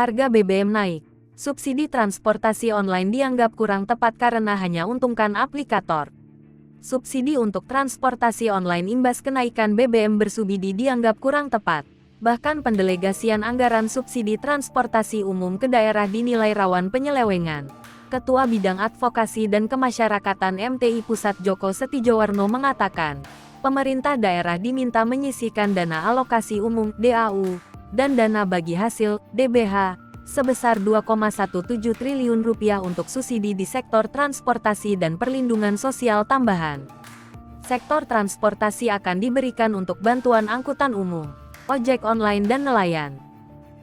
Harga BBM naik. Subsidi transportasi online dianggap kurang tepat karena hanya untungkan aplikator. Subsidi untuk transportasi online imbas kenaikan BBM bersubsidi dianggap kurang tepat. Bahkan pendelegasian anggaran subsidi transportasi umum ke daerah dinilai rawan penyelewengan. Ketua Bidang Advokasi dan Kemasyarakatan MTI Pusat Joko Setijowarno mengatakan, pemerintah daerah diminta menyisihkan dana alokasi umum (DAU) dan dana bagi hasil (DBH) sebesar Rp2,17 triliun untuk subsidi di sektor transportasi dan perlindungan sosial tambahan. Sektor transportasi akan diberikan untuk bantuan angkutan umum, ojek online dan nelayan.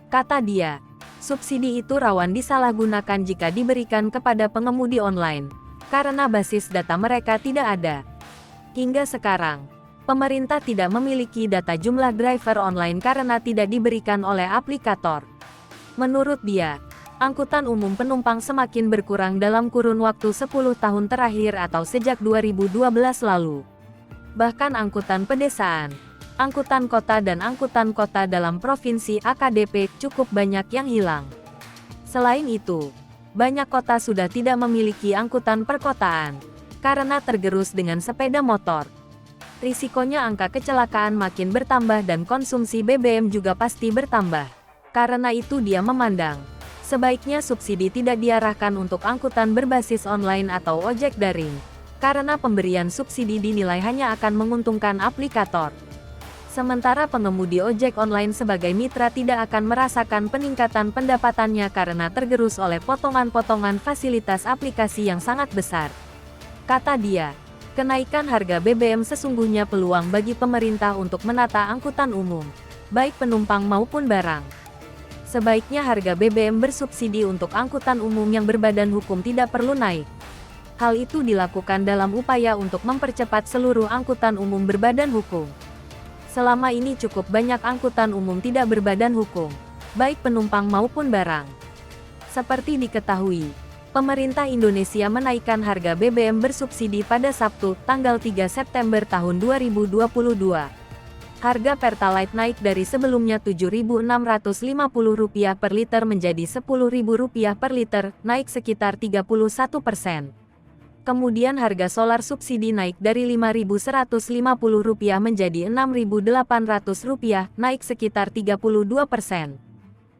Kata dia, subsidi itu rawan disalahgunakan jika diberikan kepada pengemudi online, karena basis data mereka tidak ada. Hingga sekarang, pemerintah tidak memiliki data jumlah driver online karena tidak diberikan oleh aplikator. Menurut dia, angkutan umum penumpang semakin berkurang dalam kurun waktu 10 tahun terakhir atau sejak 2012 lalu. Bahkan angkutan pedesaan, angkutan kota dan angkutan kota dalam provinsi AKDP cukup banyak yang hilang. Selain itu, banyak kota sudah tidak memiliki angkutan perkotaan, karena tergerus dengan sepeda motor. Risikonya angka kecelakaan makin bertambah dan konsumsi BBM juga pasti bertambah. Karena itu dia memandang, sebaiknya subsidi tidak diarahkan untuk angkutan berbasis online atau ojek daring, karena pemberian subsidi dinilai hanya akan menguntungkan aplikator. Sementara pengemudi ojek online sebagai mitra tidak akan merasakan peningkatan pendapatannya karena tergerus oleh potongan-potongan fasilitas aplikasi yang sangat besar. Kata dia, kenaikan harga BBM sesungguhnya peluang bagi pemerintah untuk menata angkutan umum, baik penumpang maupun barang. Sebaiknya harga BBM bersubsidi untuk angkutan umum yang berbadan hukum tidak perlu naik. Hal itu dilakukan dalam upaya untuk mempercepat seluruh angkutan umum berbadan hukum. Selama ini cukup banyak angkutan umum tidak berbadan hukum, baik penumpang maupun barang. Seperti diketahui, pemerintah Indonesia menaikkan harga BBM bersubsidi pada Sabtu, tanggal 3 September tahun 2022. Harga Pertalite naik dari sebelumnya Rp7.650 per liter menjadi Rp10.000 per liter, naik sekitar 31%. Kemudian harga solar subsidi naik dari Rp5.150 menjadi Rp6.800, naik sekitar 32%.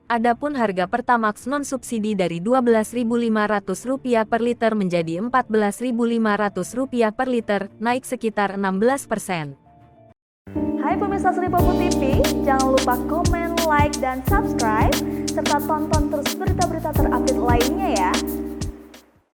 Adapun harga Pertamax non-subsidi dari Rp12.500 per liter menjadi Rp14.500 per liter, naik sekitar 16%. Hai pemirsa Sri Popo TV, jangan lupa komen, like, dan subscribe, serta tonton terus berita-berita terupdate lainnya ya.